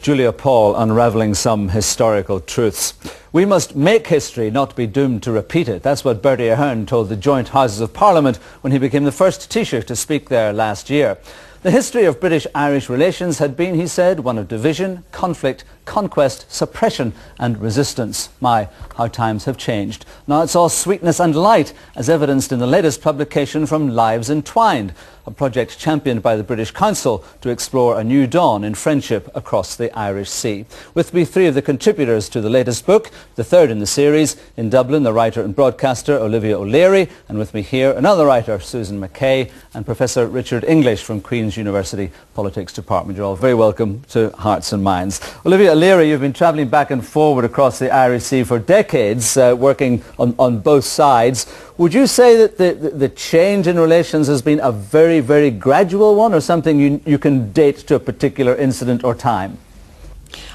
Julia Paul unravelling some historical truths. We must make history, not be doomed to repeat it. That's what Bertie Ahern told the joint Houses of Parliament when he became the first Taoiseach to speak there last year. The history of British-Irish relations had been, he said, one of division, conflict, conquest, suppression and resistance. My, how times have changed. Now it's all sweetness and light, as evidenced in the latest publication from Lives Entwined, a project championed by the British Council to explore a new dawn in friendship across the Irish Sea. With me, three of the contributors to the latest book, the third in the series. In Dublin, the writer and broadcaster Olivia O'Leary, and with me here, another writer, Susan McKay, and Professor Richard English from Queen's University Politics Department. You're all very welcome to Hearts and Minds. Olivia O'Leary, you've been travelling back and forward across the Irish Sea for decades, working on both sides. Would you say that the change in relations has been a very, very gradual one, or something you can date to a particular incident or time?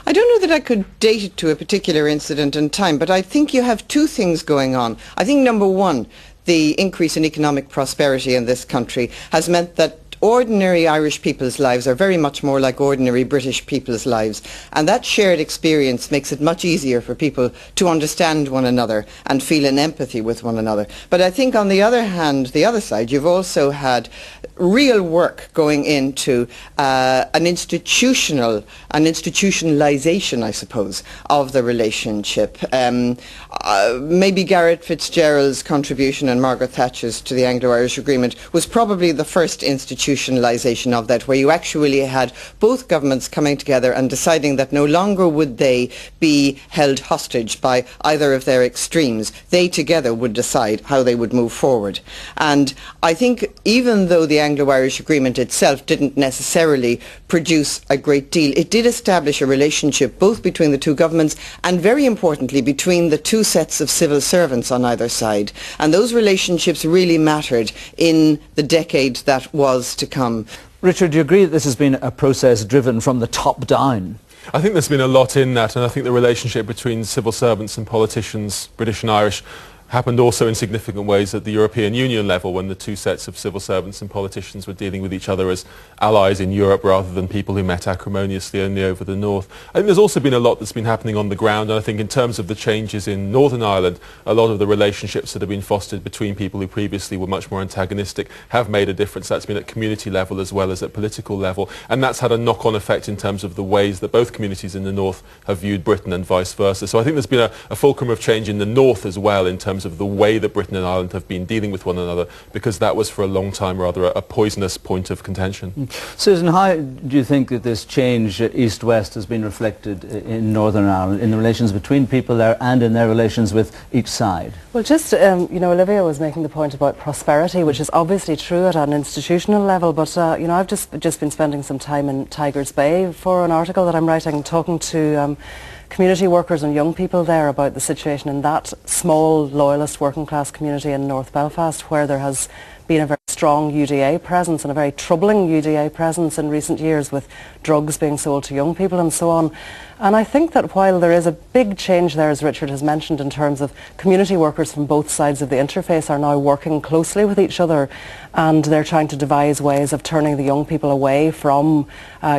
I don't know that I could date it to a particular incident and time, but I think you have two things going on. I think number one, the increase in economic prosperity in this country has meant that ordinary Irish people's lives are very much more like ordinary British people's lives, and that shared experience makes it much easier for people to understand one another and feel an empathy with one another. But I think on the other hand, the other side, you've also had real work going into an institutionalization, I suppose, of the relationship. Maybe Garret Fitzgerald's contribution and Margaret Thatcher's to the Anglo-Irish Agreement was probably the first institutionalization of that, where you actually had both governments coming together and deciding that no longer would they be held hostage by either of their extremes. They together would decide how they would move forward. And I think even though the Anglo-Irish Agreement itself didn't necessarily produce a great deal, it did establish a relationship both between the two governments and, very importantly, between the two sets of civil servants on either side. And those relationships really mattered in the decade that was to come. Richard, do you agree that this has been a process driven from the top down? I think there's been a lot in that, and I think the relationship between civil servants and politicians, British and Irish, happened also in significant ways at the European Union level, when the two sets of civil servants and politicians were dealing with each other as allies in Europe rather than people who met acrimoniously only over the north. I think there's also been a lot that's been happening on the ground, and I think in terms of the changes in Northern Ireland, a lot of the relationships that have been fostered between people who previously were much more antagonistic have made a difference. That's been at community level as well as at political level, and that's had a knock-on effect in terms of the ways that both communities in the north have viewed Britain and vice versa. So I think there's been a fulcrum of change in the north as well in terms of the way that Britain and Ireland have been dealing with one another, because that was for a long time rather a poisonous point of contention. Susan, how do you think that this change east-west has been reflected in Northern Ireland, in the relations between people there and in their relations with each side? Well, just, you know, Olivia was making the point about prosperity, which is obviously true at an institutional level, but, you know, I've just been spending some time in Tigers Bay for an article that I'm writing, talking to community workers and young people there about the situation in that small loyalist working class community in North Belfast, where there has been a very strong UDA presence and a very troubling UDA presence in recent years, with drugs being sold to young people and so on. And I think that while there is a big change there, as Richard has mentioned, in terms of community workers from both sides of the interface are now working closely with each other, and they're trying to devise ways of turning the young people away from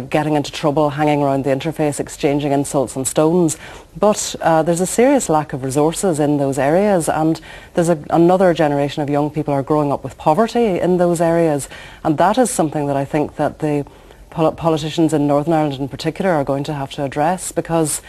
getting into trouble, hanging around the interface, exchanging insults and stones. But there's a serious lack of resources in those areas, and there's another generation of young people are growing up with poverty in those areas, and that is something that I think that the politicians in Northern Ireland in particular are going to have to address, because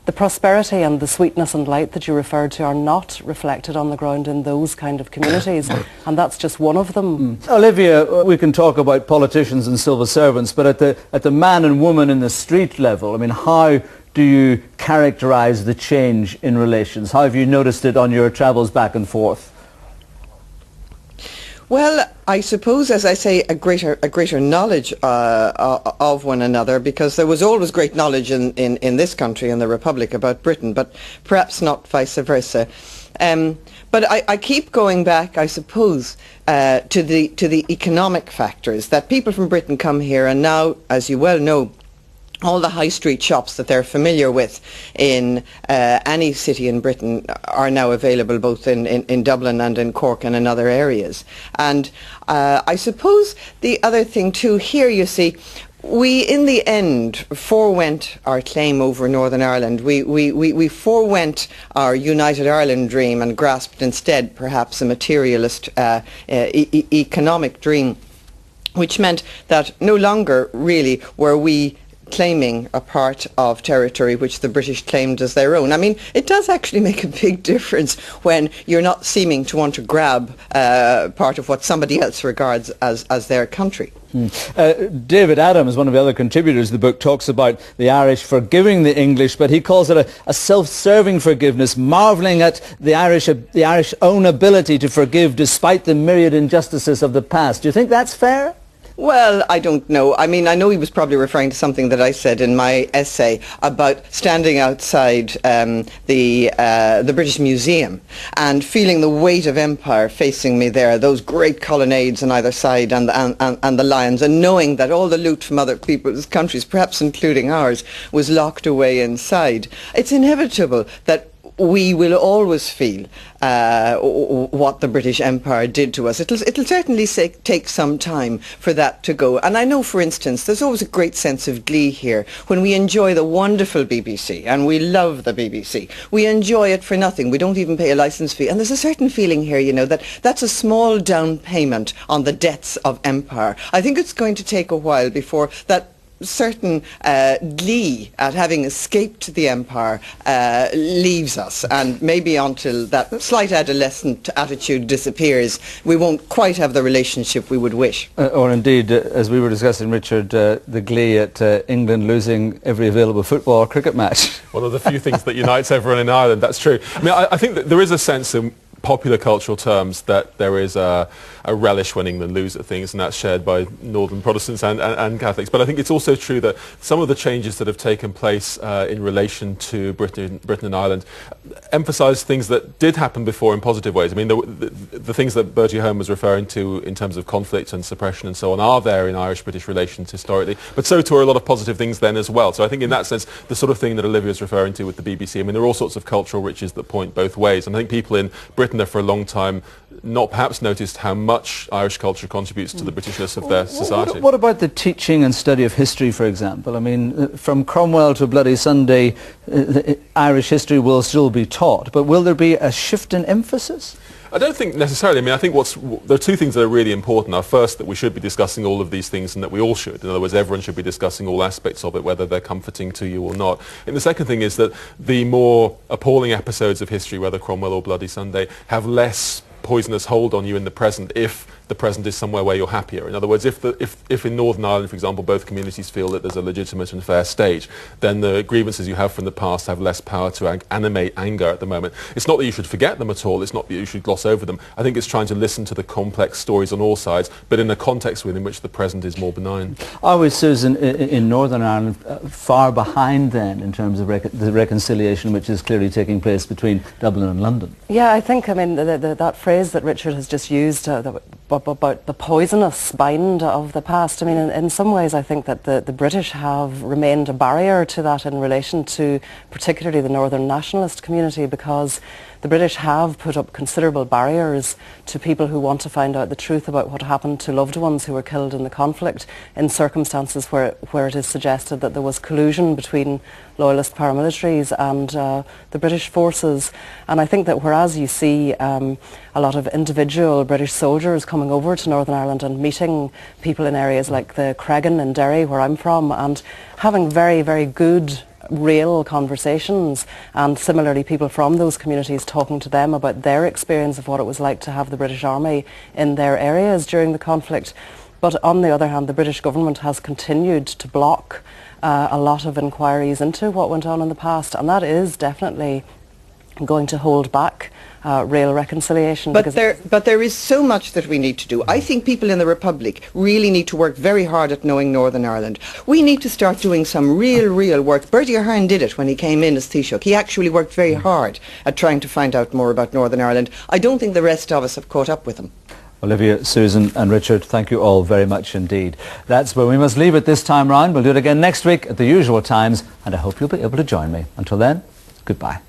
the prosperity and the sweetness and light that you referred to are not reflected on the ground in those kind of communities, and that's just one of them. Olivia, we can talk about politicians and civil servants, but at the man and woman in the street level, I mean, how do you characterise the change in relations? How have you noticed it on your travels back and forth? Well, I suppose, as I say, a greater knowledge of one another, because there was always great knowledge in this country, in the Republic, about Britain, but perhaps not vice versa. But I keep going back, I suppose, to the economic factors, that people from Britain come here, and now, as you well know, all the high street shops that they're familiar with in any city in Britain are now available both in Dublin and in Cork and in other areas. And I suppose the other thing too, here you see, We, in the end, forewent our claim over Northern Ireland. We forewent our United Ireland dream and grasped instead perhaps a materialist economic dream, which meant that no longer really were we claiming a part of territory which the British claimed as their own. I mean, it does actually make a big difference when you're not seeming to want to grab part of what somebody else regards as their country. David Adams, one of the other contributors to the book, talks about the Irish forgiving the English, but he calls it a self-serving forgiveness, marvelling at the Irish own ability to forgive despite the myriad injustices of the past. Do you think that's fair? Well, I don't know. I mean, I know he was probably referring to something that I said in my essay about standing outside the British Museum and feeling the weight of empire facing me there, those great colonnades on either side and the lions, and knowing that all the loot from other people's countries, perhaps including ours, was locked away inside. It's inevitable that we will always feel what the British Empire did to us. It'll certainly take some time for that to go. And I know, for instance, there's always a great sense of glee here when we enjoy the wonderful BBC, and we love the BBC. We enjoy it for nothing. We don't even pay a licence fee. And there's a certain feeling here, you know, that that's a small down payment on the debts of empire. I think it's going to take a while before that certain glee at having escaped the empire leaves us, and maybe until that slight adolescent attitude disappears, we won't quite have the relationship we would wish. Or indeed, as we were discussing, Richard, the glee at England losing every available football or cricket match. One of the few things that unites everyone in Ireland, that's true. I mean, I think that there is a sense in popular cultural terms that there is a relish when England lose at things, and that's shared by Northern Protestants and Catholics. But I think it's also true that some of the changes that have taken place in relation to Britain and Ireland emphasise things that did happen before in positive ways. I mean, the things that Bertie Ahern was referring to in terms of conflict and suppression and so on are there in Irish-British relations historically, but so too are a lot of positive things then as well. So I think in that sense, the sort of thing that Olivia is referring to with the BBC, I mean, there are all sorts of cultural riches that point both ways, and I think people in Britain have for a long time not perhaps noticed how much Irish culture contributes to the Britishness of their society. What about the teaching and study of history, for example? I mean, from Cromwell to Bloody Sunday, Irish history will still be taught, but will there be a shift in emphasis? I don't think necessarily. I mean, I think there are two things that are really important. First, that we should be discussing all of these things, and that we all should. In other words, everyone should be discussing all aspects of it, whether they're comforting to you or not. And the second thing is that the more appalling episodes of history, whether Cromwell or Bloody Sunday, have less poisonous hold on you in the present if the present is somewhere where you're happier. In other words, if in Northern Ireland, for example, both communities feel that there's a legitimate and fair state, then the grievances you have from the past have less power to animate anger at the moment. It's not that you should forget them at all, it's not that you should gloss over them. I think it's trying to listen to the complex stories on all sides, but in a context within which the present is more benign. Are we, Susan, in Northern Ireland far behind then in terms of the reconciliation which is clearly taking place between Dublin and London? Yeah, I think, I mean, that phrase that Richard has just used about the poisonous spine of the past, I mean, in some ways I think that the British have remained a barrier to that in relation to particularly the Northern nationalist community, because the British have put up considerable barriers to people who want to find out the truth about what happened to loved ones who were killed in the conflict in circumstances where it is suggested that there was collusion between loyalist paramilitaries and the British forces. And I think that whereas you see a lot of individual British soldiers coming over to Northern Ireland and meeting people in areas like the Cregan in Derry, where I'm from, and having very, very good real conversations, and similarly people from those communities talking to them about their experience of what it was like to have the British Army in their areas during the conflict. But on the other hand, the British government has continued to block a lot of inquiries into what went on in the past, and that is definitely going to hold back real reconciliation. But there is so much that we need to do. I think people in the Republic really need to work very hard at knowing Northern Ireland. We need to start doing some real work. Bertie Ahern did it when he came in as Taoiseach. He actually worked very hard at trying to find out more about Northern Ireland. I don't think the rest of us have caught up with him. Olivia, Susan and Richard, thank you all very much indeed. That's where we must leave it this time round. We'll do it again next week at the usual times, and I hope you'll be able to join me. Until then, goodbye.